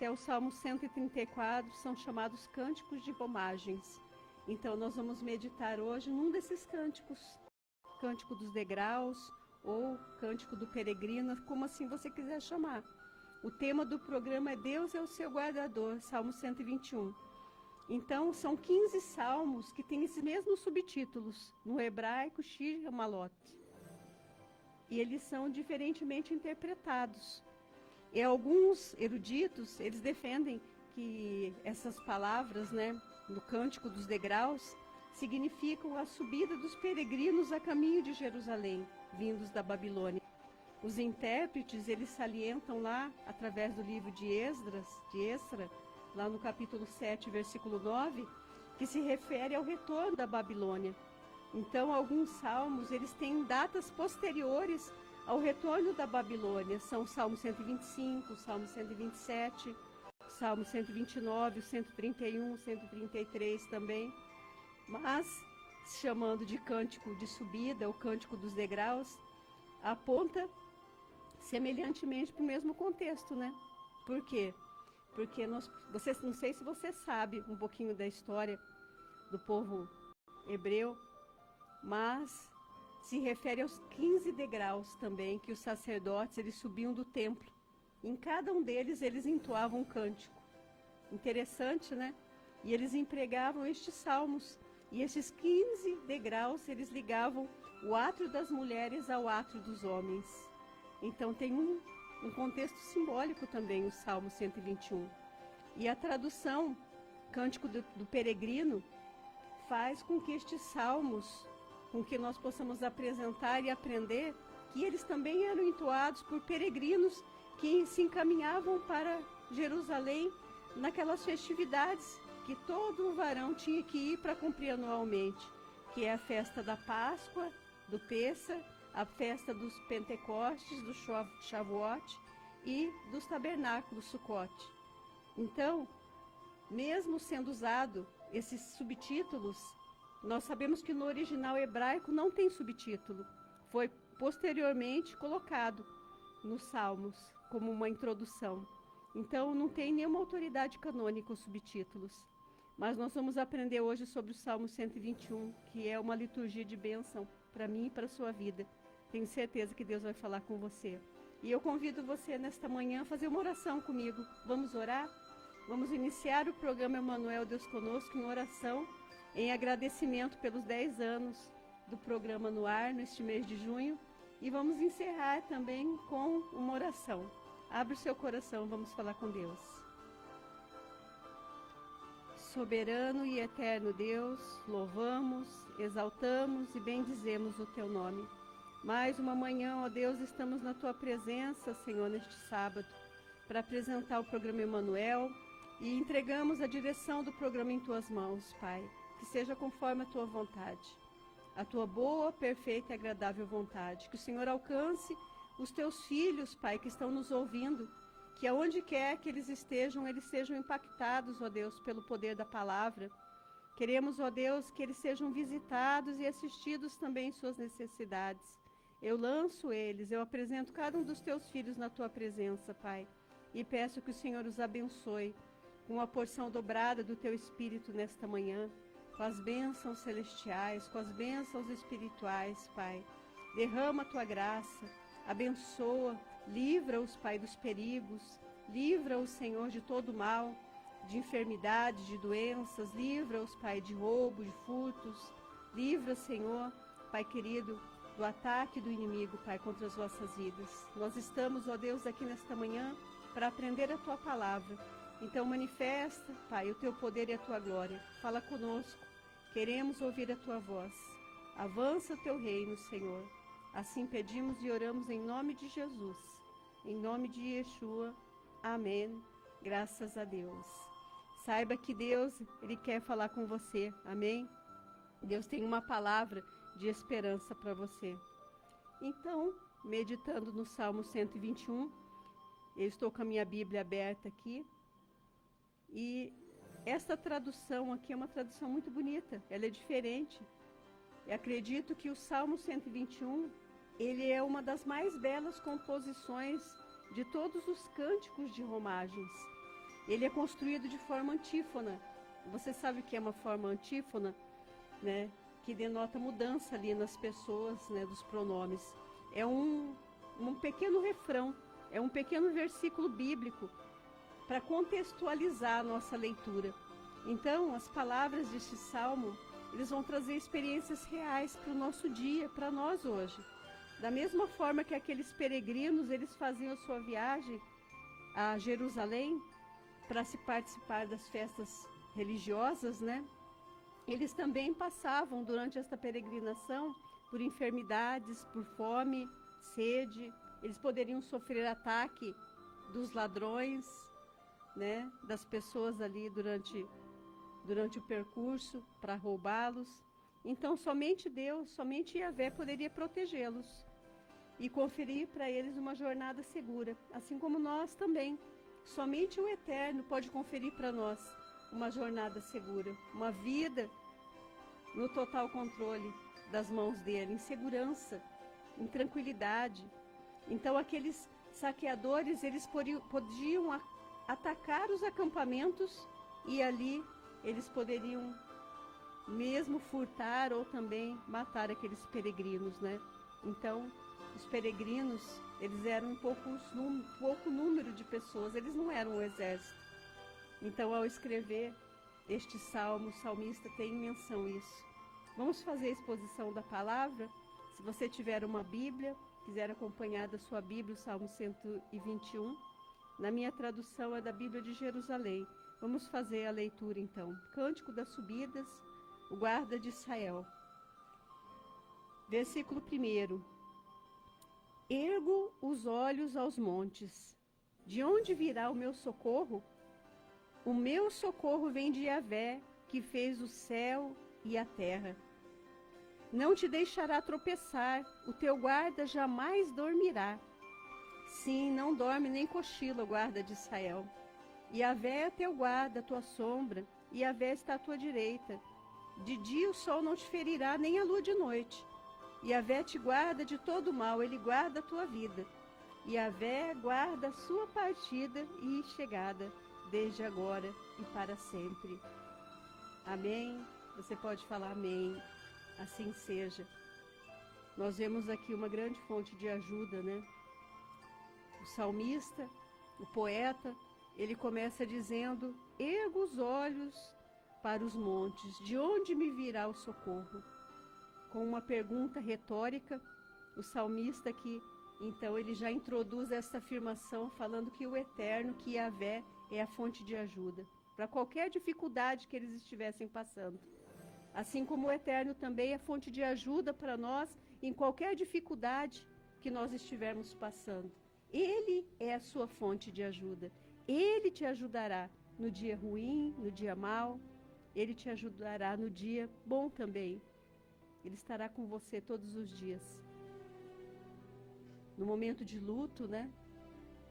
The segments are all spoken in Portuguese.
até o Salmo 134 são chamados cânticos de romagens. Então nós vamos meditar hoje num desses cânticos, Cântico dos Degraus ou Cântico do Peregrino, como assim você quiser chamar. O tema do programa é Deus é o seu guardador, Salmo 121. Então são 15 salmos que têm esses mesmos subtítulos, no hebraico, Shir Malot. E eles são diferentemente interpretados. E alguns eruditos, eles defendem que essas palavras, no Cântico dos Degraus, significam a subida dos peregrinos a caminho de Jerusalém, vindos da Babilônia. Os intérpretes, eles salientam lá, através do livro de Esdra, lá no capítulo 7, versículo 9, que se refere ao retorno da Babilônia. Então, alguns salmos, eles têm datas posteriores ao retorno da Babilônia. São o Salmo 125, o Salmo 127, o Salmo 129, o 131, o 133 também. Mas, chamando de cântico de subida, o cântico dos degraus, aponta semelhantemente para o mesmo contexto, Por quê? Porque não sei se você sabe um pouquinho da história do povo hebreu, mas se refere aos 15 degraus também que os sacerdotes eles subiam do templo. Em cada um deles eles entoavam um cântico. Interessante, E eles empregavam estes salmos. E esses 15 degraus eles ligavam o átrio das mulheres ao átrio dos homens. Então tem um contexto simbólico também o Salmo 121. E a tradução, Cântico do Peregrino, faz com que estes salmos, com que nós possamos apresentar e aprender que eles também eram entoados por peregrinos que se encaminhavam para Jerusalém naquelas festividades que todo varão tinha que ir para cumprir anualmente, que é a festa da Páscoa, do Pêssar, a festa dos Pentecostes, do Shavuot e dos Tabernáculos, Sukkot. Então, mesmo sendo usado esses subtítulos, nós sabemos que no original hebraico não tem subtítulo. Foi posteriormente colocado nos Salmos como uma introdução. Então não tem nenhuma autoridade canônica os subtítulos. Mas nós vamos aprender hoje sobre o Salmo 121, que é uma liturgia de bênção para mim e para a sua vida. Tenho certeza que Deus vai falar com você. E eu convido você nesta manhã a fazer uma oração comigo. Vamos orar? Vamos iniciar o programa Emmanuel Deus Conosco em oração, em agradecimento pelos 10 anos do programa no ar, neste mês de junho. E vamos encerrar também com uma oração. Abre o seu coração, vamos falar com Deus. Soberano e eterno Deus, louvamos, exaltamos e bendizemos o Teu nome. Mais uma manhã, ó Deus, estamos na Tua presença, Senhor, neste sábado, para apresentar o programa Emmanuel e entregamos a direção do programa em Tuas mãos, Pai, que seja conforme a Tua vontade, a Tua boa, perfeita e agradável vontade, que o Senhor alcance os Teus filhos, Pai, que estão nos ouvindo, que aonde quer que eles sejam impactados, ó Deus, pelo poder da palavra. Queremos, ó Deus, que eles sejam visitados e assistidos também em suas necessidades. Eu lanço eles, eu apresento cada um dos Teus filhos na Tua presença, Pai, e peço que o Senhor os abençoe com a porção dobrada do Teu Espírito nesta manhã, com as bênçãos celestiais, com as bênçãos espirituais, Pai. Derrama a Tua graça, abençoa, livra-os, Pai, dos perigos, livra-os, Senhor, de todo mal, de enfermidade, de doenças, livra-os, Pai, de roubo, de furtos, livra, Senhor, Pai querido, do ataque do inimigo, Pai, contra as vossas vidas. Nós estamos, ó Deus, aqui nesta manhã para aprender a Tua palavra. Então manifesta, Pai, o Teu poder e a Tua glória. Fala conosco, queremos ouvir a Tua voz. Avança o Teu reino, Senhor. Assim pedimos e oramos em nome de Jesus, em nome de Yeshua. Amém. Graças a Deus. Saiba que Deus, Ele quer falar com você. Amém? Deus tem uma palavra de esperança para você. Então, meditando no Salmo 121, eu estou com a minha Bíblia aberta aqui. E esta tradução aqui é uma tradução muito bonita. Ela é diferente. Eu acredito que o Salmo 121, ele é uma das mais belas composições de todos os cânticos de romagens. ele é construído de forma antífona. Você sabe o que é uma forma antífona, né? Que denota mudança ali nas pessoas, né, dos pronomes. É um pequeno refrão, é um pequeno versículo bíblico para contextualizar a nossa leitura. Então, as palavras deste salmo, eles vão trazer experiências reais para o nosso dia, para nós hoje. Da mesma forma que aqueles peregrinos, eles faziam sua viagem a Jerusalém para se participar das festas religiosas, né? Eles também passavam durante esta peregrinação por enfermidades, por fome, sede. Eles poderiam sofrer ataque dos ladrões, né? Das pessoas ali durante o percurso para roubá-los. Então, somente Deus, somente Yahvé poderia protegê-los e conferir para eles uma jornada segura, assim como nós também. Somente o Eterno pode conferir para nós uma jornada segura, uma vida no total controle das mãos dele, em segurança, em tranquilidade. Então, aqueles saqueadores, eles podiam atacar os acampamentos e ali eles poderiam mesmo furtar ou também matar aqueles peregrinos, né? Então, os peregrinos, eles eram um pouco número de pessoas, eles não eram um exército. Então, ao escrever este salmo, o salmista tem em menção isso. Vamos fazer a exposição da palavra. Se você tiver uma Bíblia, quiser acompanhar da sua Bíblia, o Salmo 121, na minha tradução é da Bíblia de Jerusalém. Vamos fazer a leitura então. Cântico das Subidas, o guarda de Israel. Versículo 1. Ergo os olhos aos montes. De onde virá o meu socorro? O meu socorro vem de Yahvé, que fez o céu e a terra. Não te deixará tropeçar, o teu guarda jamais dormirá. Sim, não dorme nem cochila o guarda de Israel. Yahvé é teu guarda, a tua sombra, e Yahvé está à tua direita. De dia o sol não te ferirá, nem a lua de noite. Yahvé te guarda de todo mal, ele guarda a tua vida. Yahvé guarda a sua partida e chegada, desde agora e para sempre. Amém? Você pode falar amém. Assim seja. Nós vemos aqui uma grande fonte de ajuda, né? O salmista, o poeta, ele começa dizendo: ergo os olhos para os montes, de onde me virá o socorro? Com uma pergunta retórica, o salmista aqui, então, ele já introduz essa afirmação falando que o Eterno, que Yahvé, é a fonte de ajuda para qualquer dificuldade que eles estivessem passando. Assim como o Eterno também é fonte de ajuda para nós em qualquer dificuldade que nós estivermos passando. Ele é a sua fonte de ajuda. Ele te ajudará no dia ruim, no dia mau. Ele te ajudará no dia bom também. Ele estará com você todos os dias. No momento de luto, né?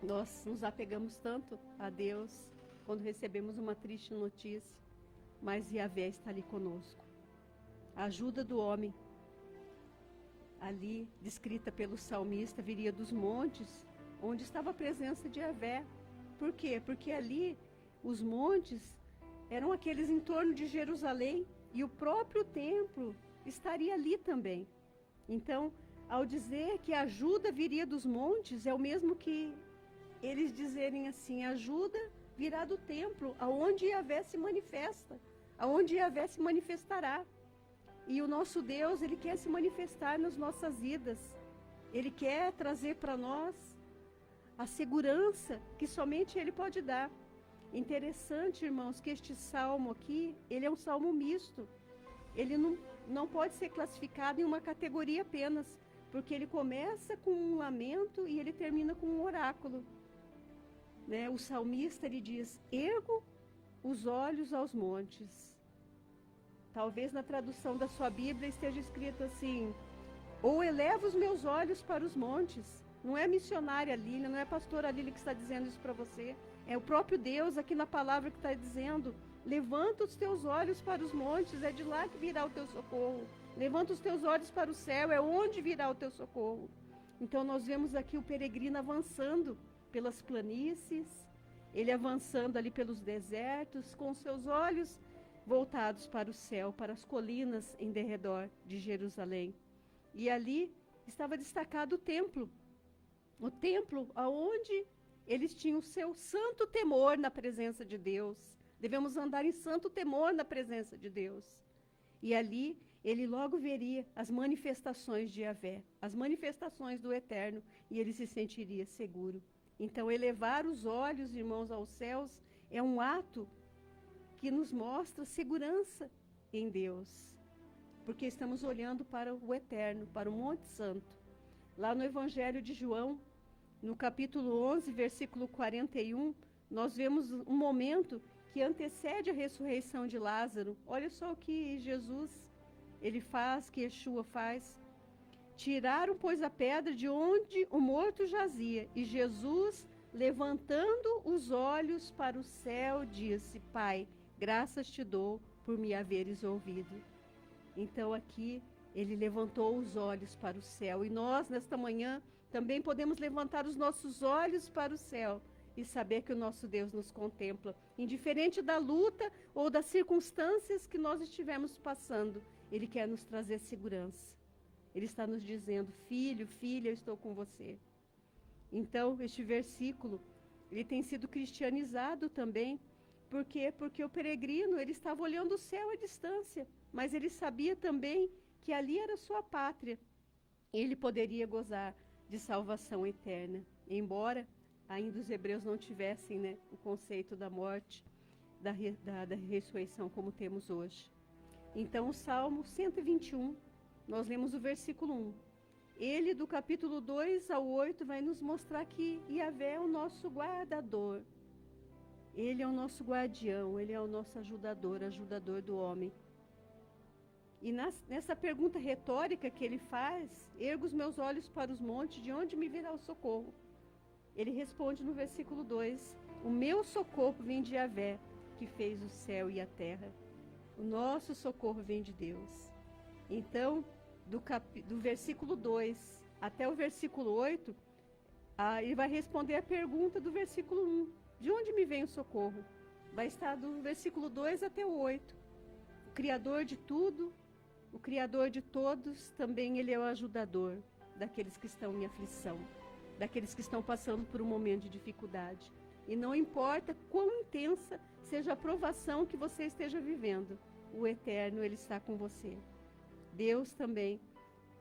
Nós nos apegamos tanto a Deus quando recebemos uma triste notícia, mas Yahvé está ali conosco. A ajuda do homem, ali descrita pelo salmista, viria dos montes, onde estava a presença de Yahvé. Por quê? Porque ali os montes eram aqueles em torno de Jerusalém e o próprio templo estaria ali também. Então, ao dizer que a ajuda viria dos montes, é o mesmo que eles dizerem assim: ajuda virá do templo, aonde Yahvé se manifesta, aonde Yahvé se manifestará. E o nosso Deus, ele quer se manifestar nas nossas vidas. Ele quer trazer para nós a segurança que somente ele pode dar. Interessante, irmãos, que este salmo aqui, ele é um salmo misto. Ele não pode ser classificado em uma categoria apenas, porque ele começa com um lamento e ele termina com um oráculo. Né? O salmista, ele diz: ergo os olhos aos montes. Talvez na tradução da sua Bíblia esteja escrito assim: ou eleva os meus olhos para os montes. Não é a missionária Lília, não é a pastora Lília que está dizendo isso para você. É o próprio Deus aqui na palavra que está dizendo: levanta os teus olhos para os montes, é de lá que virá o teu socorro. Levanta os teus olhos para o céu, é onde virá o teu socorro. Então nós vemos aqui o peregrino avançando pelas planícies, ele avançando ali pelos desertos, com seus olhos voltados para o céu, para as colinas em derredor de Jerusalém. E ali estava destacado o templo aonde eles tinham o seu santo temor na presença de Deus. Devemos andar em santo temor na presença de Deus. E ali ele logo veria as manifestações de Yahvé, as manifestações do Eterno, e ele se sentiria seguro. Então, elevar os olhos, irmãos, aos céus é um ato que nos mostra segurança em Deus, porque estamos olhando para o Eterno, para o Monte Santo. Lá no Evangelho de João, no capítulo 11, versículo 41, nós vemos um momento que antecede a ressurreição de Lázaro. Olha só o que Jesus, ele faz, que Yeshua faz. Tiraram, pois, a pedra de onde o morto jazia, e Jesus, levantando os olhos para o céu, disse: Pai, graças te dou por me haveres ouvido. Então aqui ele levantou os olhos para o céu, e nós, nesta manhã, também podemos levantar os nossos olhos para o céu e saber que o nosso Deus nos contempla, indiferente da luta ou das circunstâncias que nós estivermos passando. Ele quer nos trazer segurança. Ele está nos dizendo: filho, filha, eu estou com você. Então, este versículo, ele tem sido cristianizado também. Por quê? Porque o peregrino, ele estava olhando o céu à distância, mas ele sabia também que ali era sua pátria. Ele poderia gozar de salvação eterna, embora ainda os hebreus não tivessem, né, o conceito da morte, da ressurreição como temos hoje. Então, o Salmo 121, nós lemos o versículo 1. Ele, do capítulo 2 ao 8, vai nos mostrar que Yahvé é o nosso guardador. Ele é o nosso guardião, ele é o nosso ajudador do homem. E nessa pergunta retórica que ele faz, ergo os meus olhos para os montes, de onde me virá o socorro? Ele responde no versículo 2, o meu socorro vem de Yahvé, que fez o céu e a terra. O nosso socorro vem de Deus. Então, do versículo 2 até o versículo 8, ele vai responder a pergunta do versículo 1. De onde me vem o socorro? Vai estar do versículo 2 até o 8. O Criador de tudo, o Criador de todos, também ele é o ajudador daqueles que estão em aflição, daqueles que estão passando por um momento de dificuldade. E não importa quão intensa seja a provação que você esteja vivendo, o Eterno, ele está com você. Deus também,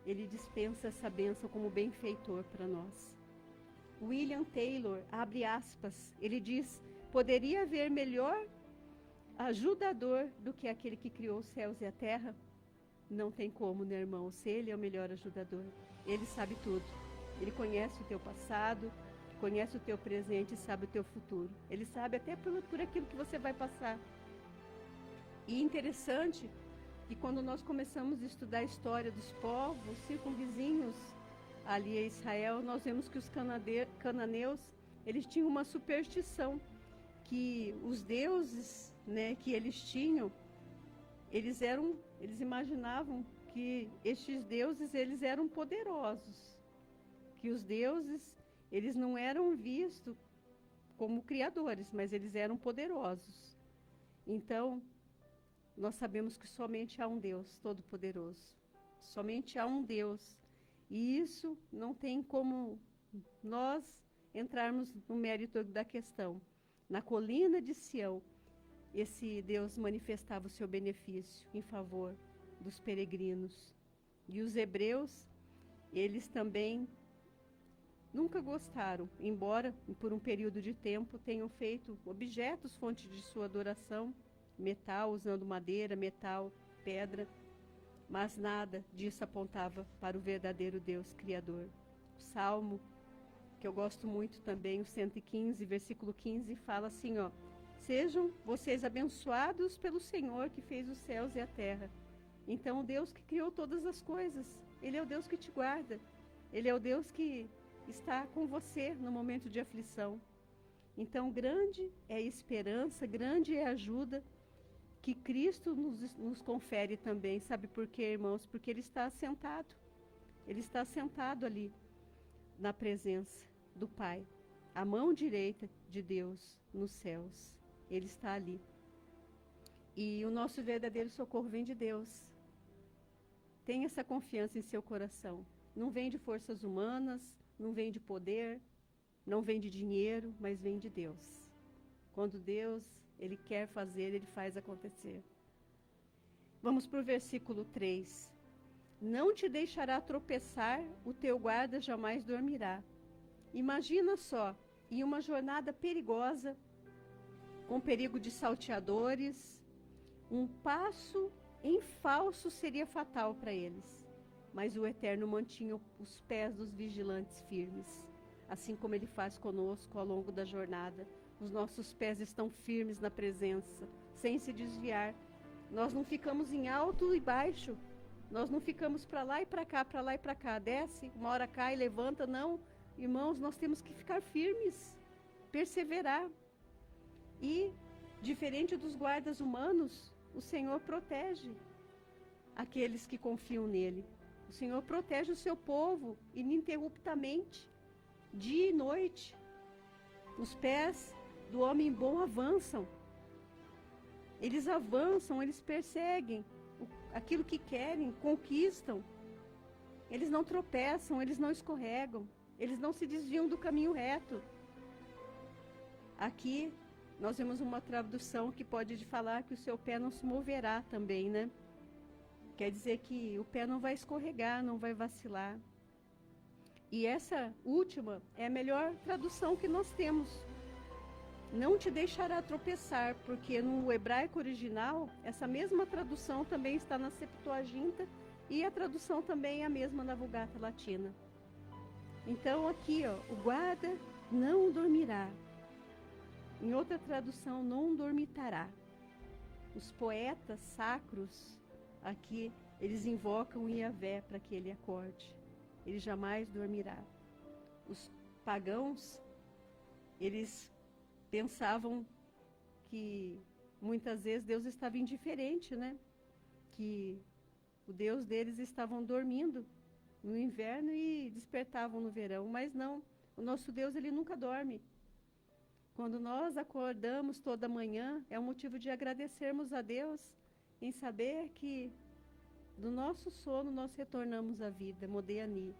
ele dispensa essa bênção como benfeitor para nós. William Taylor, abre aspas, ele diz: poderia haver melhor ajudador do que aquele que criou os céus e a terra? Não tem como, né, irmão? Se ele é o melhor ajudador, ele sabe tudo. Ele conhece o teu passado, conhece o teu presente e sabe o teu futuro. Ele sabe até por aquilo que você vai passar. E interessante que quando nós começamos a estudar a história dos povos circunvizinhos ali a Israel, nós vemos que os cananeus, eles tinham uma superstição, que os deuses, né, que eles tinham, eles imaginavam que estes deuses, eles eram poderosos, que os deuses, eles não eram vistos como criadores, mas eles eram poderosos. Então, nós sabemos que somente há um Deus todo-poderoso, somente há um Deus. E isso não tem como nós entrarmos no mérito da questão. Na colina de Sião, esse Deus manifestava o seu benefício em favor dos peregrinos. E os hebreus, eles também nunca gostaram, embora por um período de tempo tenham feito objetos, fonte de sua adoração, metal, usando madeira, metal, pedra. Mas nada disso apontava para o verdadeiro Deus Criador. O Salmo, que eu gosto muito também, o 115, versículo 15, fala assim, ó: sejam vocês abençoados pelo Senhor que fez os céus e a terra. Então, o Deus que criou todas as coisas, ele é o Deus que te guarda. Ele é o Deus que está com você no momento de aflição. Então, grande é a esperança, grande é a ajuda que Cristo nos confere também. Sabe por quê, irmãos? Porque ele está sentado ali na presença do Pai. a mão direita de Deus nos céus. Ele está ali. E o nosso verdadeiro socorro vem de Deus. Tenha essa confiança em seu coração. Não vem de forças humanas, não vem de poder, não vem de dinheiro, mas vem de Deus. Quando Deus, Ele quer fazer, Ele faz acontecer. Vamos para o versículo 3. Não te deixará tropeçar, o teu guarda jamais dormirá. Imagina só, em uma jornada perigosa, com perigo de salteadores, um passo em falso seria fatal para eles. Mas o Eterno mantinha os pés dos vigilantes firmes, assim como Ele faz conosco ao longo da jornada. Os nossos pés estão firmes na presença, sem se desviar. Nós não ficamos em alto e baixo. Nós não ficamos para lá e para cá, para lá e para cá. Desce, uma hora cai, levanta. Não, irmãos, nós temos que ficar firmes, perseverar. E, diferente dos guardas humanos, o Senhor protege aqueles que confiam nele. O Senhor protege o seu povo ininterruptamente, dia e noite. Os pés do homem bom avançam. Eles avançam, eles perseguem aquilo que querem, conquistam. Eles não tropeçam, eles não escorregam, eles não se desviam do caminho reto. Aqui nós vemos uma tradução que pode falar que o seu pé não se moverá também, né? Quer dizer que o pé não vai escorregar, não vai vacilar. E essa última é a melhor tradução que nós temos. Não te deixará tropeçar, porque no hebraico original, essa mesma tradução também está na Septuaginta e a tradução também é a mesma na Vulgata Latina. Então aqui, ó, o guarda não dormirá. Em outra tradução, não dormitará. Os poetas sacros, aqui, eles invocam Yahvé para que ele acorde. Ele jamais dormirá. Os pagãos, eles pensavam que muitas vezes Deus estava indiferente, né? Que o Deus deles estavam dormindo no inverno e despertavam no verão. Mas não, o nosso Deus, ele nunca dorme. Quando nós acordamos toda manhã, é um motivo de agradecermos a Deus em saber que do nosso sono nós retornamos à vida, Modéani.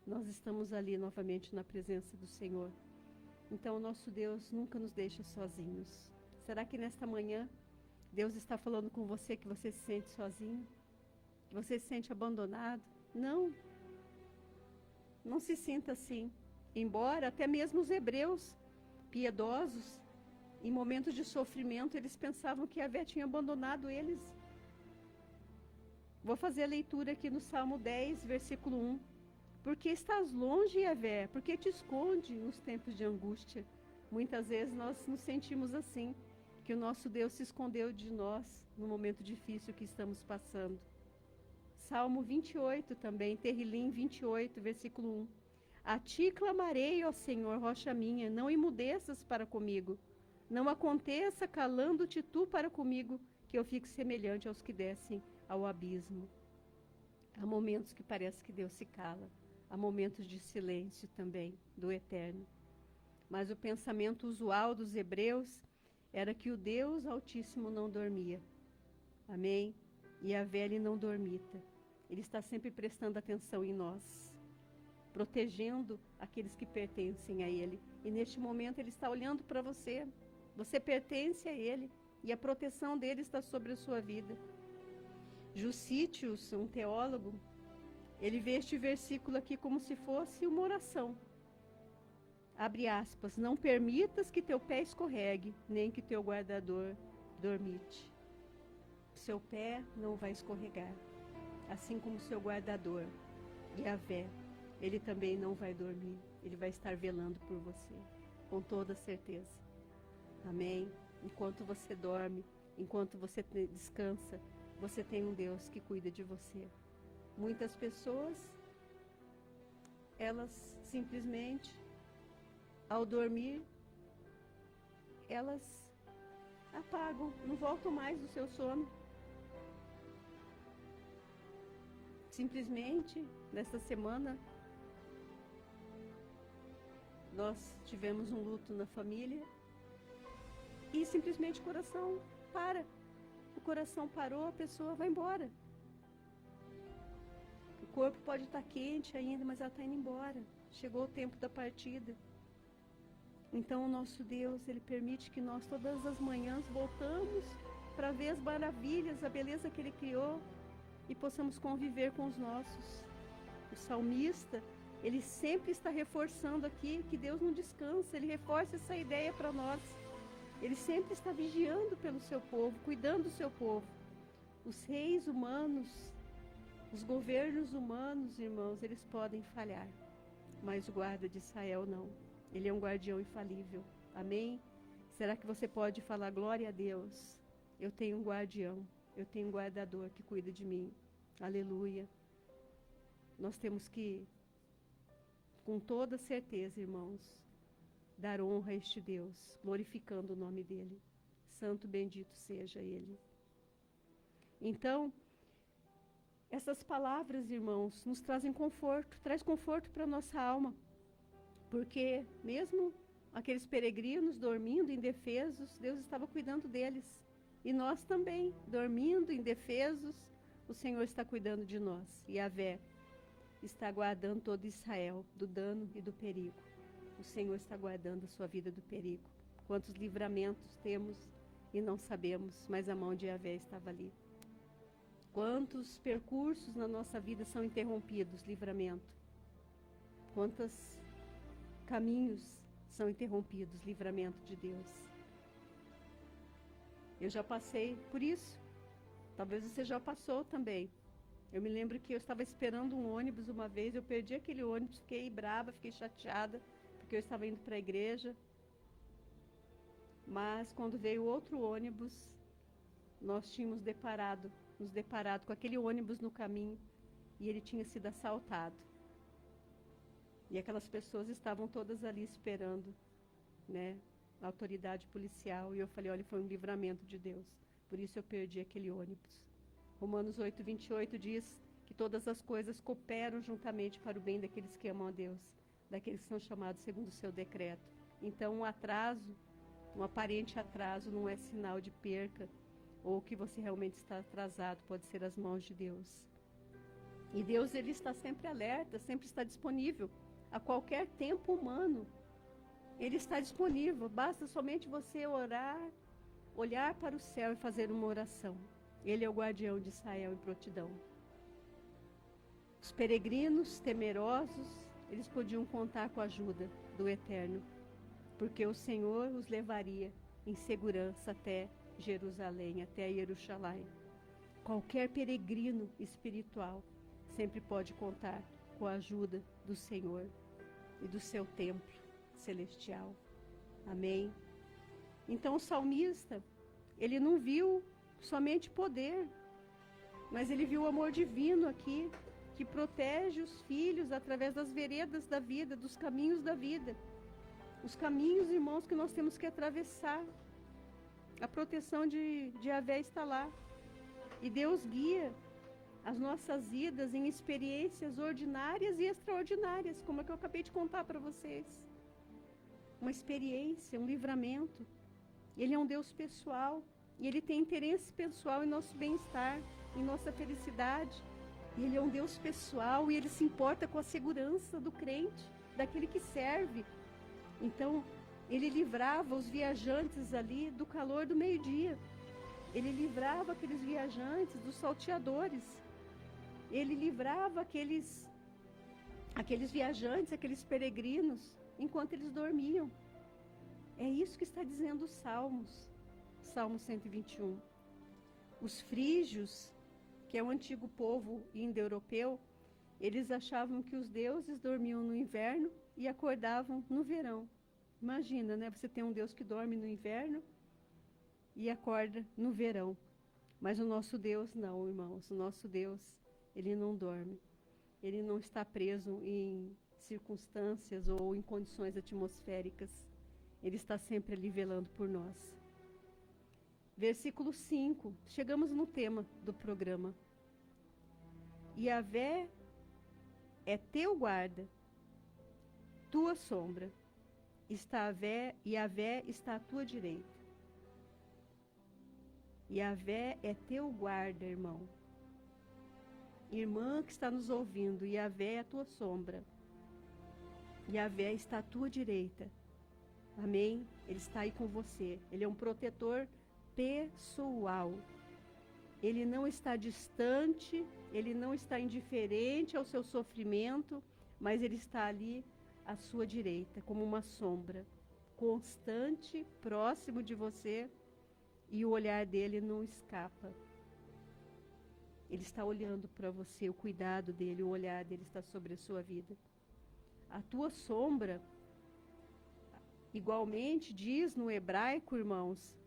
Nós estamos ali novamente na presença do Senhor. Então o nosso Deus nunca nos deixa sozinhos. Será que nesta manhã Deus está falando com você que você se sente sozinho? Que você se sente abandonado? Não. Não se sinta assim. Embora até mesmo os hebreus piedosos, em momentos de sofrimento, eles pensavam que Yahvé tinha abandonado eles. Vou fazer a leitura aqui no Salmo 10, versículo 1. Porque estás longe, Yahvé, porque te esconde nos tempos de angústia. Muitas vezes nós nos sentimos assim, que o nosso Deus se escondeu de nós no momento difícil que estamos passando. Salmo 28 também, Terrilim 28, versículo 1. A ti clamarei, ó Senhor, rocha minha, não emudeças para comigo. Não aconteça calando-te tu para comigo, que eu fique semelhante aos que descem ao abismo. Há momentos que parece que Deus se cala. Há momentos de silêncio também do Eterno. Mas o pensamento usual dos hebreus era que o Deus Altíssimo não dormia. Amém? E Yahvé, ele não dormita. Ele está sempre prestando atenção em nós, protegendo aqueles que pertencem a Ele. E neste momento Ele está olhando para você. Você pertence a Ele e a proteção dele está sobre a sua vida. Jussítius, um teólogo, ele vê este versículo aqui como se fosse uma oração. Abre aspas, não permitas que teu pé escorregue, nem que teu guardador dormite. Seu pé não vai escorregar, assim como seu guardador, Yahvé, ele também não vai dormir, ele vai estar velando por você, com toda certeza. Amém? Enquanto você dorme, enquanto você descansa, você tem um Deus que cuida de você. Muitas pessoas, elas simplesmente, ao dormir, elas apagam, não voltam mais do seu sono. Simplesmente, nesta semana, nós tivemos um luto na família e simplesmente o coração para. O coração parou, a pessoa vai embora. O corpo pode estar quente ainda, mas ela está indo embora. Chegou o tempo da partida. Então o nosso Deus, Ele permite que nós todas as manhãs voltamos para ver as maravilhas, a beleza que Ele criou e possamos conviver com os nossos. O salmista, ele sempre está reforçando aqui que Deus não descansa, ele reforça essa ideia para nós. Ele sempre está vigiando pelo seu povo, cuidando do seu povo. Os reis humanos, os governos humanos, irmãos, eles podem falhar, mas o guarda de Israel não. Ele é um guardião infalível. Amém? Será que você pode falar, glória a Deus? Eu tenho um guardião, eu tenho um guardador que cuida de mim. Aleluia. Nós temos que, com toda certeza, irmãos, dar honra a este Deus, glorificando o nome dEle. Santo bendito seja Ele. Então, essas palavras, irmãos, nos trazem conforto, traz conforto para a nossa alma. Porque mesmo aqueles peregrinos dormindo indefesos, Deus estava cuidando deles. E nós também, dormindo indefesos, o Senhor está cuidando de nós. E Yahvé está guardando todo Israel do dano e do perigo. O Senhor está guardando a sua vida do perigo. Quantos livramentos temos e não sabemos, mas a mão de Yahvé estava ali. Quantos percursos na nossa vida são interrompidos, livramento. Quantos caminhos são interrompidos, livramento de Deus. Eu já passei por isso. Talvez você já passou também. Eu me lembro que eu estava esperando um ônibus uma vez, eu perdi aquele ônibus, fiquei brava, fiquei chateada, porque eu estava indo para a igreja. Mas quando veio outro ônibus, nós tínhamos nos deparado com aquele ônibus no caminho e ele tinha sido assaltado. E aquelas pessoas estavam todas ali esperando, né, a autoridade policial. E eu falei, olha, foi um livramento de Deus. Por isso eu perdi aquele ônibus. Romanos 8:28 diz que todas as coisas cooperam juntamente para o bem daqueles que amam a Deus, daqueles que são chamados segundo o seu decreto. Então um atraso, um aparente atraso não é sinal de perca ou que você realmente está atrasado, pode ser as mãos de Deus. E Deus, ele está sempre alerta, sempre está disponível. A qualquer tempo humano, ele está disponível. Basta somente você orar, olhar para o céu e fazer uma oração. Ele é o guardião de Israel em prontidão. Os peregrinos temerosos, eles podiam contar com a ajuda do Eterno, porque o Senhor os levaria em segurança até Jerusalém, até Jerusalém. Qualquer peregrino espiritual sempre pode contar com a ajuda do Senhor e do seu templo celestial. Amém? Então o salmista, ele não viu somente poder, mas ele viu o amor divino aqui, que protege os filhos através das veredas da vida, dos caminhos da vida. Os caminhos, irmãos, que nós temos que atravessar. A proteção de Yahvé está lá. E Deus guia as nossas idas em experiências ordinárias e extraordinárias, como é que eu acabei de contar para vocês. Uma experiência, um livramento. Ele é um Deus pessoal e Ele tem interesse pessoal em nosso bem-estar, em nossa felicidade. Ele é um Deus pessoal e Ele se importa com a segurança do crente, daquele que serve. Então, Ele livrava os viajantes ali do calor do meio-dia. Ele livrava aqueles viajantes dos salteadores. Ele livrava aqueles viajantes, aqueles peregrinos, enquanto eles dormiam. É isso que está dizendo os Salmos. Salmo 121. Os frígios, que é o antigo povo indo-europeu, eles achavam que os deuses dormiam no inverno e acordavam no verão. Imagina, né? Você tem um Deus que dorme no inverno e acorda no verão. Mas o nosso Deus não, irmãos. O nosso Deus, Ele não dorme. Ele não está preso em circunstâncias ou em condições atmosféricas. Ele está sempre ali velando por nós. Versículo 5. Chegamos no tema do programa. Yahvé é teu guarda, tua sombra Yahvé está à tua direita. Yahvé é teu guarda, irmão. Irmã que está nos ouvindo, Yahvé é a tua sombra. Yahvé está à tua direita. Amém? Ele está aí com você. Ele é um protetor pessoal. Ele não está distante, ele não está indiferente ao seu sofrimento, mas ele está ali à sua direita, como uma sombra, constante, próximo de você, e o olhar dele não escapa. Ele está olhando para você, o cuidado dele, o olhar dele está sobre a sua vida. A tua sombra, igualmente, diz no hebraico, irmãos,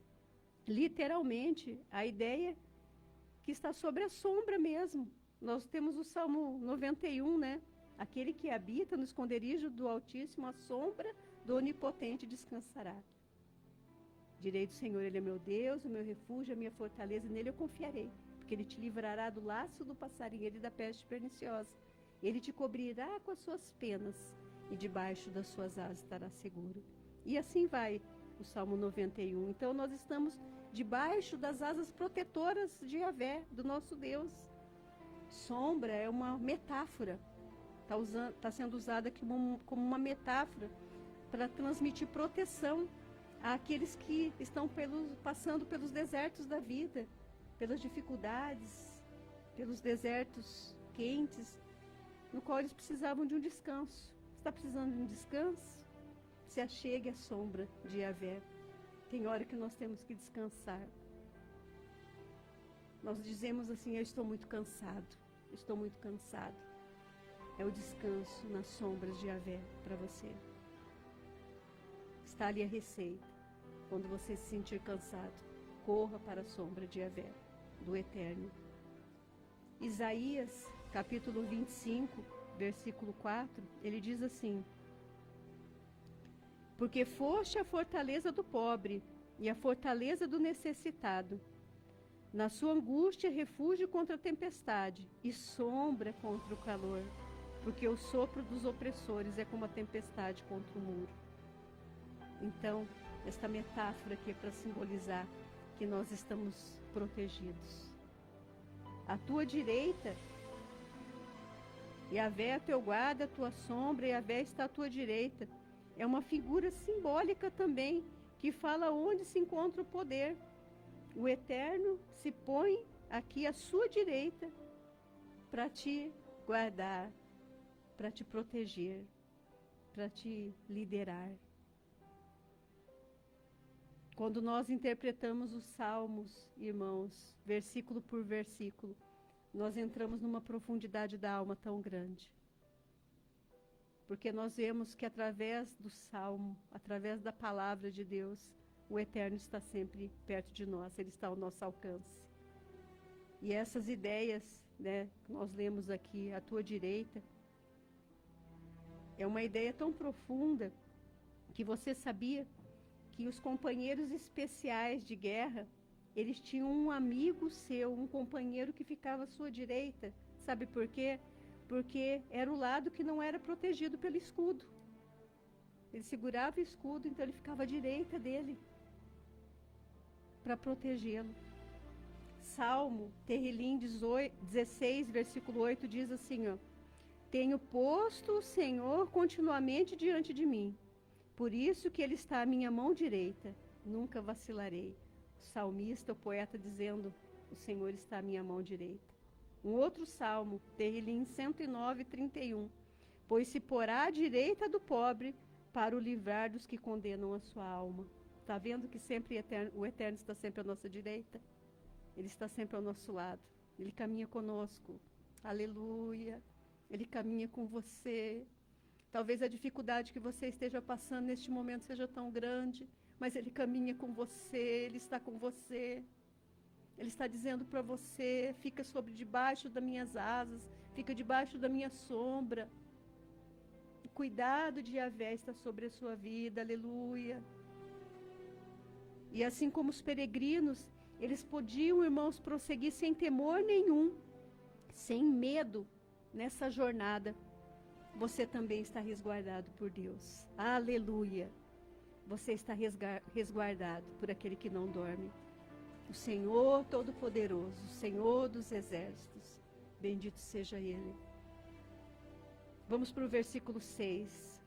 literalmente, a ideia que está sobre a sombra mesmo. Nós temos o Salmo 91, né? Aquele que habita no esconderijo do Altíssimo, a sombra do Onipotente descansará. Direi do Senhor, Ele é meu Deus, o meu refúgio, a minha fortaleza, nele eu confiarei. Porque Ele te livrará do laço do passarinheiro e da peste perniciosa. Ele te cobrirá com as suas penas e debaixo das suas asas estará seguro. E assim vai o Salmo 91. Então nós estamos debaixo das asas protetoras de Yahvé, do nosso Deus. Sombra é uma metáfora. Está sendo usada aqui como uma metáfora para transmitir proteção àqueles que estão passando pelos desertos da vida, pelas dificuldades, pelos desertos quentes, no qual eles precisavam de um descanso. Está precisando de um descanso? Se achegue à sombra de Yahvé. Tem hora que nós temos que descansar. Nós dizemos assim, eu estou muito cansado, estou muito cansado. É o descanso nas sombras de Yahvé para você. Está ali a receita. Quando você se sentir cansado, corra para a sombra de Yahvé, do Eterno. Isaías, capítulo 25, versículo 4, ele diz assim: porque foste a fortaleza do pobre e a fortaleza do necessitado. Na sua angústia, refúgio contra a tempestade e sombra contra o calor, porque o sopro dos opressores é como a tempestade contra o muro. Então, esta metáfora aqui é para simbolizar que nós estamos protegidos. À tua direita, Yahvé é teu guarda, a tua sombra, Yahvé está à tua direita. É uma figura simbólica também, que fala onde se encontra o poder. O Eterno se põe aqui à sua direita para te guardar, para te proteger, para te liderar. Quando nós interpretamos os salmos, irmãos, versículo por versículo, nós entramos numa profundidade da alma tão grande. Porque nós vemos que através do salmo, através da palavra de Deus, o Eterno está sempre perto de nós, Ele está ao nosso alcance. E essas ideias, né, que nós lemos aqui, à tua direita, é uma ideia tão profunda que você sabia que os companheiros especiais de guerra, eles tinham um amigo seu, um companheiro que ficava à sua direita. Sabe por quê? Porque era o lado que não era protegido pelo escudo. Ele segurava o escudo, então ele ficava à direita dele para protegê-lo. Salmo, Terrilim 16, versículo 8, diz assim, ó: tenho posto o Senhor continuamente diante de mim, por isso que Ele está à minha mão direita, nunca vacilarei. O salmista, o poeta dizendo, o Senhor está à minha mão direita. Um outro salmo, Terrilim 109, 31. Pois se porá à direita do pobre, para o livrar dos que condenam a sua alma. Está vendo que sempre o Eterno está sempre à nossa direita? Ele está sempre ao nosso lado. Ele caminha conosco. Aleluia. Ele caminha com você. Talvez a dificuldade que você esteja passando neste momento seja tão grande, mas Ele caminha com você, Ele está com você. Ele está dizendo para você, fica debaixo das minhas asas, fica debaixo da minha sombra. O cuidado de Yahvé está sobre a sua vida, aleluia. E assim como os peregrinos, eles podiam, irmãos, prosseguir sem temor nenhum, sem medo nessa jornada. Você também está resguardado por Deus. Aleluia. você está resguardado por aquele que não dorme. O Senhor Todo-Poderoso, o Senhor dos Exércitos, bendito seja Ele. Vamos para o versículo 6,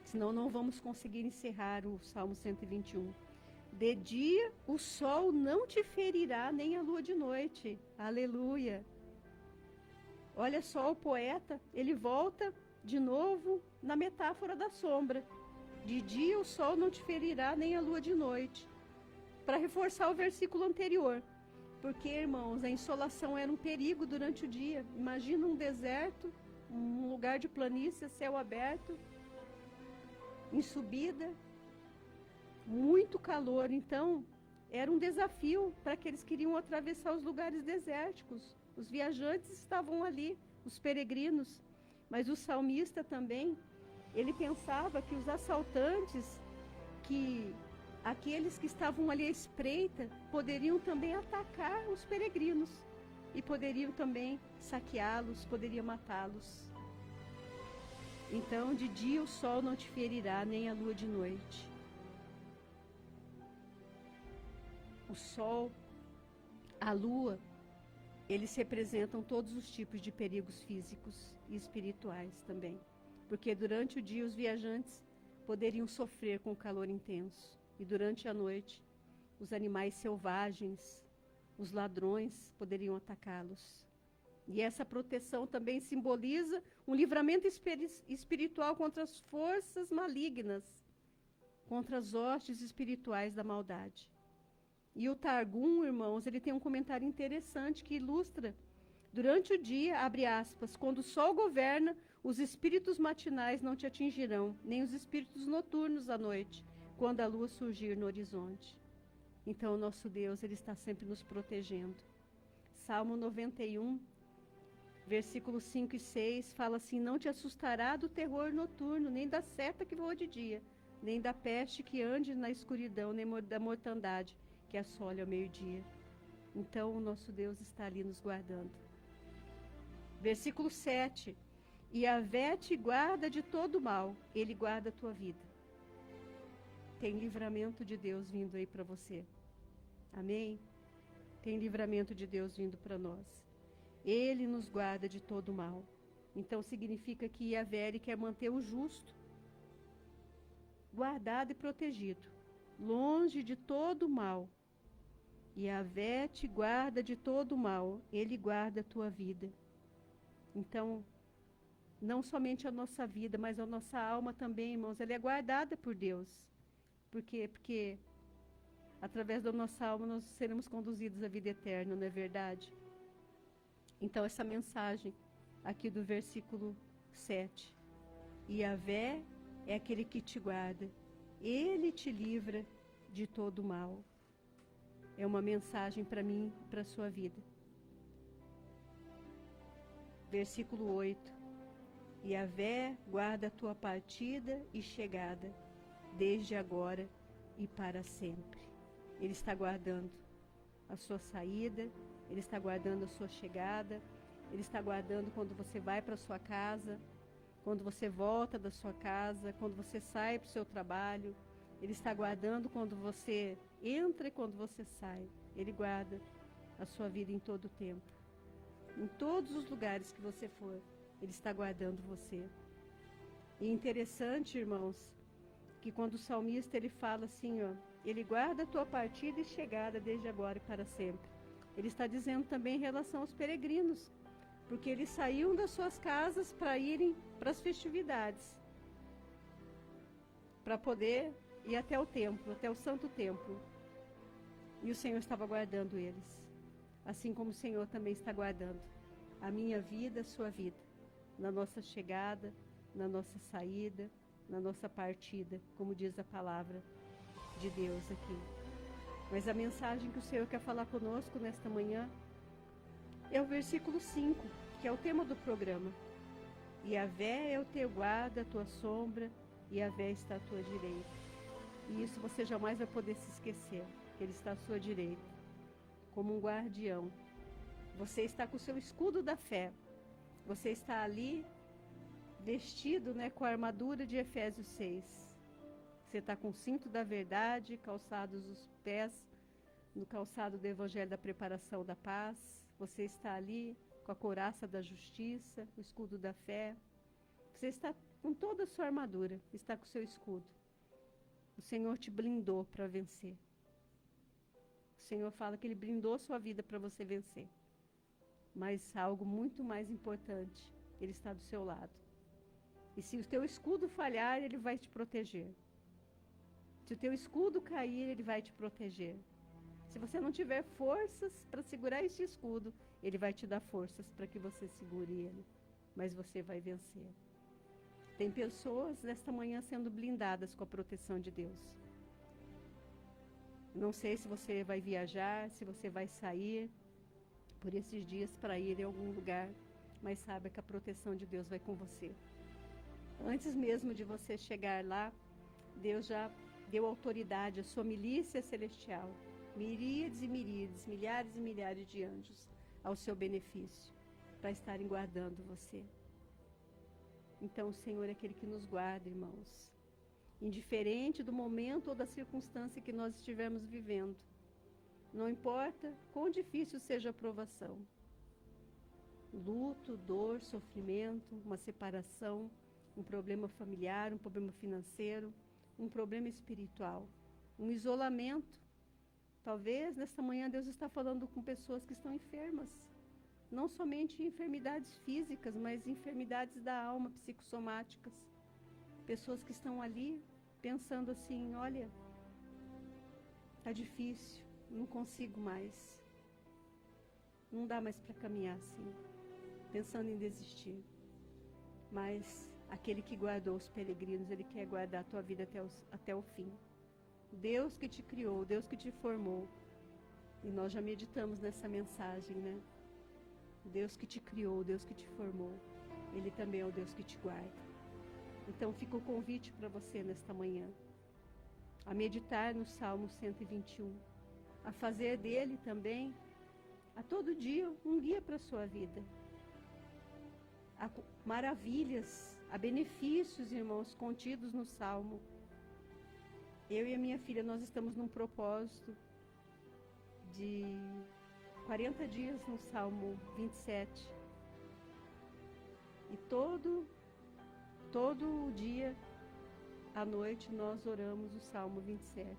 senão não vamos conseguir encerrar o Salmo 121. De dia o sol não te ferirá, nem a lua de noite. Aleluia! Olha só o poeta, ele volta de novo na metáfora da sombra. De dia o sol não te ferirá, nem a lua de noite. Para reforçar o versículo anterior. Porque, irmãos, a insolação era um perigo durante o dia. Imagina um deserto, um lugar de planície, céu aberto, em subida, muito calor. Então, era um desafio para aqueles que queriam atravessar os lugares desérticos. Os viajantes estavam ali, os peregrinos. Mas o salmista também, ele pensava que os assaltantes, que aqueles que estavam ali à espreita, poderiam também atacar os peregrinos. E poderiam também saqueá-los, poderiam matá-los. Então, de dia o sol não te ferirá, nem a lua de noite. O sol, a lua, eles representam todos os tipos de perigos físicos e espirituais também. Porque durante o dia os viajantes poderiam sofrer com calor intenso. E durante a noite, os animais selvagens, os ladrões poderiam atacá-los. E essa proteção também simboliza um livramento espiritual contra as forças malignas, contra as hostes espirituais da maldade. E o Targum, irmãos, ele tem um comentário interessante que ilustra. Durante o dia, abre aspas, quando o sol governa, os espíritos matinais não te atingirão, nem os espíritos noturnos à noite, quando a lua surgir no horizonte. Então, o nosso Deus, ele está sempre nos protegendo. Salmo 91, versículos 5 e 6, fala assim, não te assustará do terror noturno, nem da seta que voa de dia, nem da peste que ande na escuridão, nem da mortandade que assole ao meio-dia. Então, o nosso Deus está ali nos guardando. Versículo 7, Yahvé te guarda de todo mal, ele guarda a tua vida. Tem livramento de Deus vindo aí para você. Amém? Tem livramento de Deus vindo para nós. Ele nos guarda de todo mal. Então significa que Yahvé quer manter o justo guardado e protegido, longe de todo mal. Yahvé te guarda de todo mal, ele guarda a tua vida. Então, não somente a nossa vida, mas a nossa alma também, irmãos, ela é guardada por Deus. Por quê? Porque através da nossa alma nós seremos conduzidos à vida eterna, não é verdade? Então, essa mensagem aqui do versículo 7. Yahvé é aquele que te guarda, ele te livra de todo mal. É uma mensagem para mim, para a sua vida. Versículo 8. Yahvé guarda a tua partida e chegada, desde agora e para sempre. Ele está guardando a sua saída, ele está guardando a sua chegada, ele está guardando quando você vai para a sua casa, quando você volta da sua casa, quando você sai para o seu trabalho. Ele está guardando quando você entra e quando você sai. Ele guarda a sua vida em todo o tempo. Em todos os lugares que você for, ele está guardando você. E interessante, irmãos, que quando o salmista ele fala assim, ó, ele guarda a tua partida e chegada desde agora e para sempre. Ele está dizendo também em relação aos peregrinos, porque eles saíam das suas casas para irem para as festividades, para poder ir até o templo, até o santo templo. E o Senhor estava guardando eles, assim como o Senhor também está guardando a minha vida, a sua vida, na nossa chegada, na nossa saída, na nossa partida, como diz a palavra de Deus aqui. Mas a mensagem que o Senhor quer falar conosco nesta manhã é o versículo 5, que é o tema do programa. Yahvé é o teu guarda, a tua sombra, e Yahvé está à tua direita. E isso você jamais vai poder se esquecer, que Ele está à sua direita, como um guardião. Você está com o seu escudo da fé. Você está ali vestido, com a armadura de Efésios 6. Você está com o cinto da verdade, calçados os pés no calçado do Evangelho da preparação da paz. Você está ali com a couraça da justiça, o escudo da fé. Você está com toda a sua armadura, está com o seu escudo. O Senhor te blindou para vencer. O Senhor fala que Ele blindou sua vida para você vencer. Mas algo muito mais importante, Ele está do seu lado. E se o teu escudo falhar, Ele vai te proteger. Se o teu escudo cair, Ele vai te proteger. Se você não tiver forças para segurar esse escudo, Ele vai te dar forças para que você segure ele. Mas você vai vencer. Tem pessoas nesta manhã sendo blindadas com a proteção de Deus. Não sei se você vai viajar, se você vai sair por esses dias para ir em algum lugar, mas saiba que a proteção de Deus vai com você. Antes mesmo de você chegar lá, Deus já deu autoridade à sua milícia celestial, miríades e miríades, milhares e milhares de anjos ao seu benefício, para estarem guardando você. Então o Senhor é aquele que nos guarda, irmãos. Indiferente do momento ou da circunstância que nós estivermos vivendo. Não importa quão difícil seja a provação. Luto, dor, sofrimento, uma separação, um problema familiar, um problema financeiro, um problema espiritual, um isolamento. Talvez nesta manhã Deus está falando com pessoas que estão enfermas. Não somente enfermidades físicas, mas enfermidades da alma, psicossomáticas. Pessoas que estão ali pensando assim, olha, tá difícil, não consigo mais. Não dá mais para caminhar assim, pensando em desistir. Mas aquele que guardou os peregrinos, Ele quer guardar a tua vida até o fim. Deus que te criou, Deus que te formou. E nós já meditamos nessa mensagem, né? Deus que te criou, Deus que te formou, Ele também é o Deus que te guarda. Então fica o convite para você nesta manhã, a meditar no Salmo 121, a fazer dele também, a todo dia, um guia para a sua vida. Há maravilhas, há benefícios, irmãos, contidos no Salmo. Eu e a minha filha, nós estamos num propósito de 40 dias no Salmo 27. E todo dia, à noite, nós oramos o Salmo 27.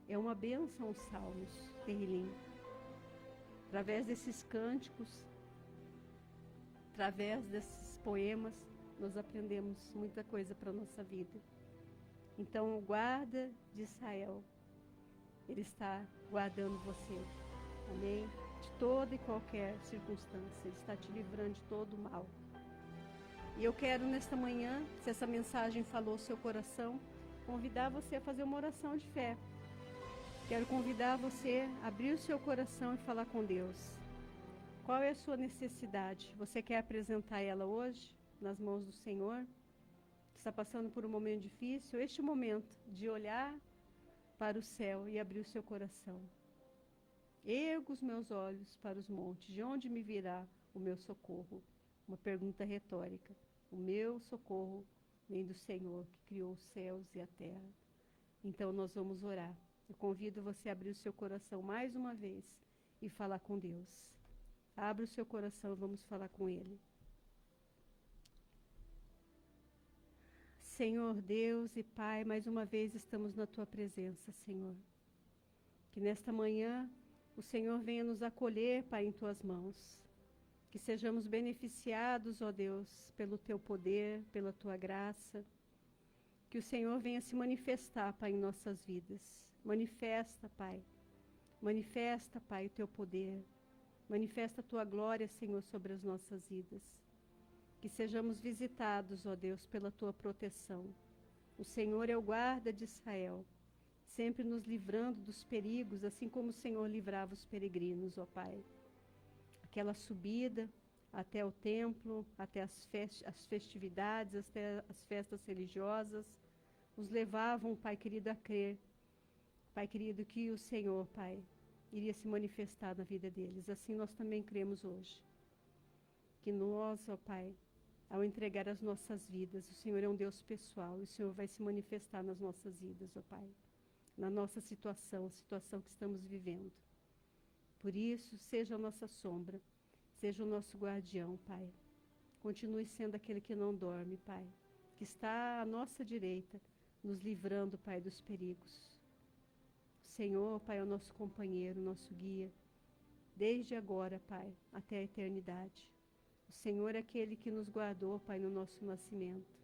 É uma bênção os Salmos, Terlim. Através desses cânticos, através desses poemas, nós aprendemos muita coisa para a nossa vida. Então, o guarda de Israel, Ele está guardando você. Amém? De toda e qualquer circunstância. Ele está te livrando de todo o mal. E eu quero nesta manhã, se essa mensagem falou ao seu coração, convidar você a fazer uma oração de fé. Quero convidar você a abrir o seu coração e falar com Deus. Qual é a sua necessidade? Você quer apresentar ela hoje, nas mãos do Senhor? Está passando por um momento difícil? Este é o momento de olhar para o céu e abrir o seu coração. Ergo os meus olhos para os montes, de onde me virá o meu socorro? Uma pergunta retórica. O meu socorro vem do Senhor, que criou os céus e a terra. Então nós vamos orar. Eu convido você a abrir o seu coração mais uma vez e falar com Deus. Abra o seu coração e vamos falar com Ele. Senhor Deus e Pai, mais uma vez estamos na Tua presença, Senhor. Que nesta manhã o Senhor venha nos acolher, Pai, em Tuas mãos. Que sejamos beneficiados, ó Deus, pelo Teu poder, pela Tua graça. Que o Senhor venha se manifestar, Pai, em nossas vidas. Manifesta, Pai. Manifesta, Pai, o Teu poder. Manifesta a Tua glória, Senhor, sobre as nossas vidas. Que sejamos visitados, ó Deus, pela Tua proteção. O Senhor é o guarda de Israel, sempre nos livrando dos perigos, assim como o Senhor livrava os peregrinos, ó Pai. Aquela subida até o templo, até as festividades, até as festas religiosas, os levavam, Pai querido, a crer, Pai querido, que o Senhor, Pai, iria se manifestar na vida deles. Assim nós também cremos hoje. Que nós, ó Pai, ao entregar as nossas vidas. O Senhor é um Deus pessoal, e o Senhor vai se manifestar nas nossas vidas, ó Pai, na nossa situação, a situação que estamos vivendo. Por isso, seja a nossa sombra, seja o nosso guardião, Pai. Continue sendo aquele que não dorme, Pai, que está à nossa direita, nos livrando, Pai, dos perigos. O Senhor, Pai, é o nosso companheiro, nosso guia, desde agora, Pai, até a eternidade. O Senhor é aquele que nos guardou, Pai, no nosso nascimento,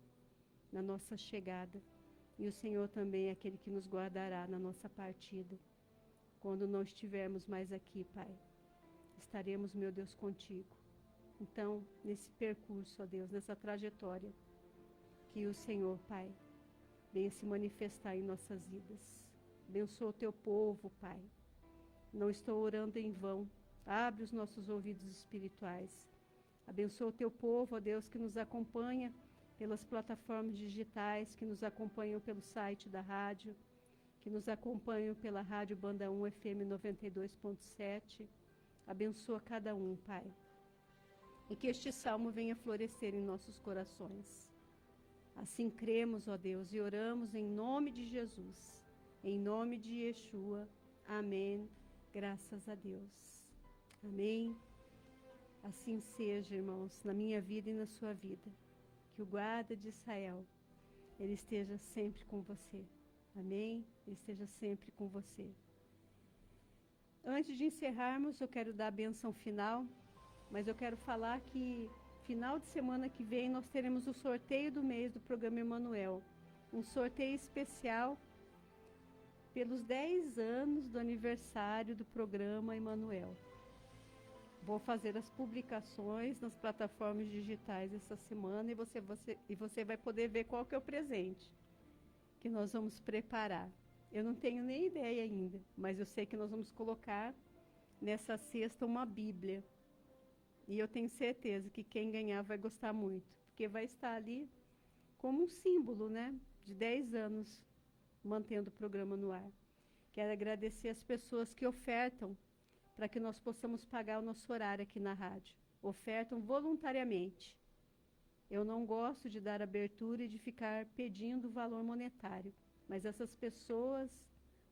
na nossa chegada. E o Senhor também é aquele que nos guardará na nossa partida. Quando não estivermos mais aqui, Pai, estaremos, meu Deus, contigo. Então, nesse percurso, ó Deus, nessa trajetória, que o Senhor, Pai, venha se manifestar em nossas vidas. Abençoa o teu povo, Pai. Não estou orando em vão. Abre os nossos ouvidos espirituais. Abençoa o teu povo, ó Deus, que nos acompanha pelas plataformas digitais, que nos acompanham pelo site da rádio, que nos acompanham pela Rádio Banda 1 FM 92.7. Abençoa cada um, Pai. E que este salmo venha florescer em nossos corações. Assim cremos, ó Deus, e oramos em nome de Jesus, em nome de Yeshua. Amém. Graças a Deus. Amém. Assim seja, irmãos, na minha vida e na sua vida. Que o guarda de Israel, ele esteja sempre com você. Amém? Ele esteja sempre com você. Antes de encerrarmos, eu quero dar a bênção final, mas eu quero falar que final de semana que vem nós teremos o sorteio do mês do programa Emanuel. Um sorteio especial pelos 10 anos do aniversário do programa Emanuel. Vou fazer as publicações nas plataformas digitais essa semana e você vai poder ver qual que é o presente que nós vamos preparar. Eu não tenho nem ideia ainda, mas eu sei que nós vamos colocar nessa cesta uma Bíblia. E eu tenho certeza que quem ganhar vai gostar muito, porque vai estar ali como um símbolo, né, de 10 anos mantendo o programa no ar. Quero agradecer as pessoas que ofertam para que nós possamos pagar o nosso horário aqui na rádio. Ofertam voluntariamente. Eu não gosto de dar abertura e de ficar pedindo valor monetário, mas essas pessoas,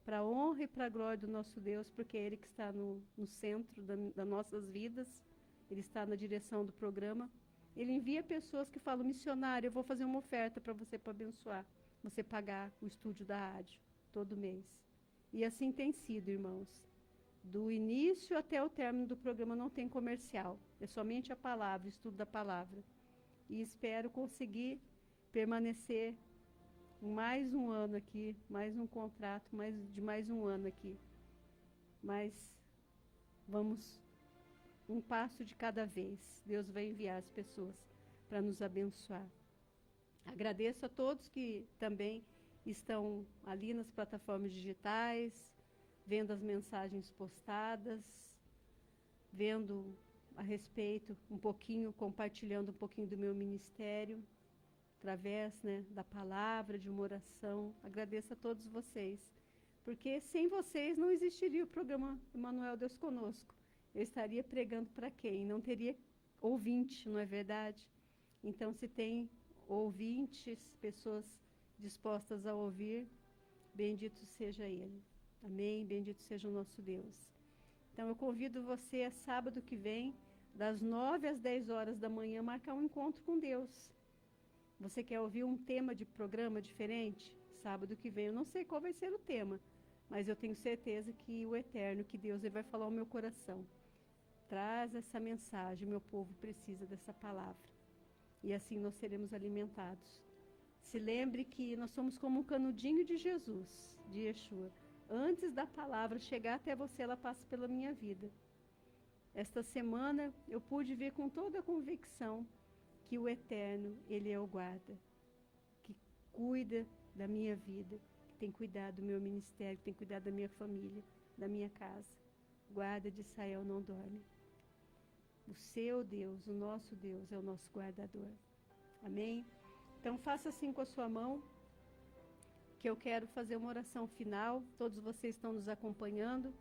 para a honra e para a glória do nosso Deus, porque é Ele que está no centro das nossas vidas, Ele está na direção do programa, Ele envia pessoas que falam: missionário, eu vou fazer uma oferta para você, para abençoar, você pagar o estúdio da rádio todo mês. E assim tem sido, irmãos. Do início até o término do programa não tem comercial, é somente a palavra, o estudo da palavra. E espero conseguir permanecer mais um ano aqui, mais um contrato, mais um ano aqui. Mas vamos um passo de cada vez. Deus vai enviar as pessoas para nos abençoar. Agradeço a todos que também estão ali nas plataformas digitais, vendo as mensagens postadas, vendo a respeito um pouquinho, compartilhando um pouquinho do meu ministério, através, né, da palavra, de uma oração. Agradeço a todos vocês, porque sem vocês não existiria o programa Emanuel Deus Conosco. Eu estaria pregando para quem? Não teria ouvinte, não é verdade? Então, se tem ouvintes, pessoas dispostas a ouvir, bendito seja Ele. Amém? Bendito seja o nosso Deus. Então, eu convido você a sábado que vem, das 9 às 10 horas da manhã, marcar um encontro com Deus. Você quer ouvir um tema de programa diferente? Sábado que vem, eu não sei qual vai ser o tema, mas eu tenho certeza que o Eterno, que Deus, Ele vai falar ao meu coração. Traz essa mensagem, meu povo precisa dessa palavra. E assim nós seremos alimentados. Se lembre que nós somos como um canudinho de Jesus, de Yeshua. Antes da palavra chegar até você, ela passa pela minha vida. Esta semana eu pude ver com toda a convicção que o Eterno, Ele é o guarda, que cuida da minha vida, que tem cuidado do meu ministério, que tem cuidado da minha família, da minha casa. Guarda de Israel não dorme. O seu Deus, o nosso Deus, é o nosso guardador. Amém? Então faça assim com a sua mão, que eu quero fazer uma oração final. Todos vocês estão nos acompanhando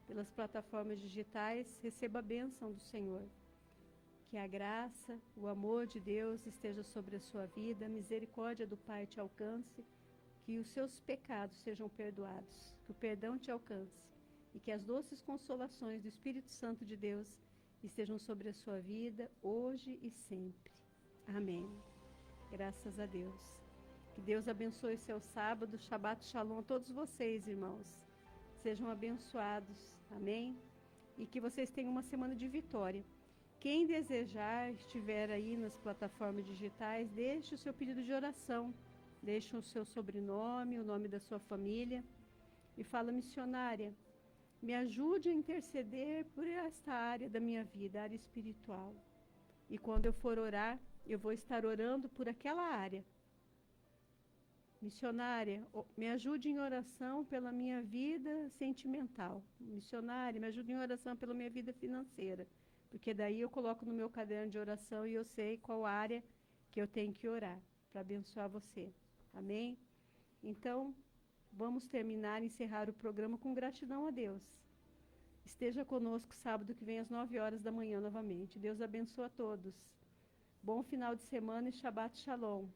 pelas plataformas digitais. Receba a bênção do Senhor. Que a graça, o amor de Deus esteja sobre a sua vida, a misericórdia do Pai te alcance, que os seus pecados sejam perdoados, que o perdão te alcance e que as doces consolações do Espírito Santo de Deus estejam sobre a sua vida, hoje e sempre. Amém. Graças a Deus. Que Deus abençoe seu sábado, Shabbat Shalom a todos vocês, irmãos. Sejam abençoados. Amém. E que vocês tenham uma semana de vitória. Quem desejar, estiver aí nas plataformas digitais, deixe o seu pedido de oração, deixe o seu sobrenome, o nome da sua família e fala: missionária, me ajude a interceder por esta área da minha vida, área espiritual. E quando eu for orar, eu vou estar orando por aquela área. Missionária, me ajude em oração pela minha vida sentimental. Missionária, me ajude em oração pela minha vida financeira. Porque daí eu coloco no meu caderno de oração e eu sei qual área que eu tenho que orar para abençoar você. Amém? Então, vamos terminar, encerrar o programa com gratidão a Deus. Esteja conosco sábado que vem às 9 horas da manhã novamente. Deus abençoe a todos. Bom final de semana e Shabbat Shalom.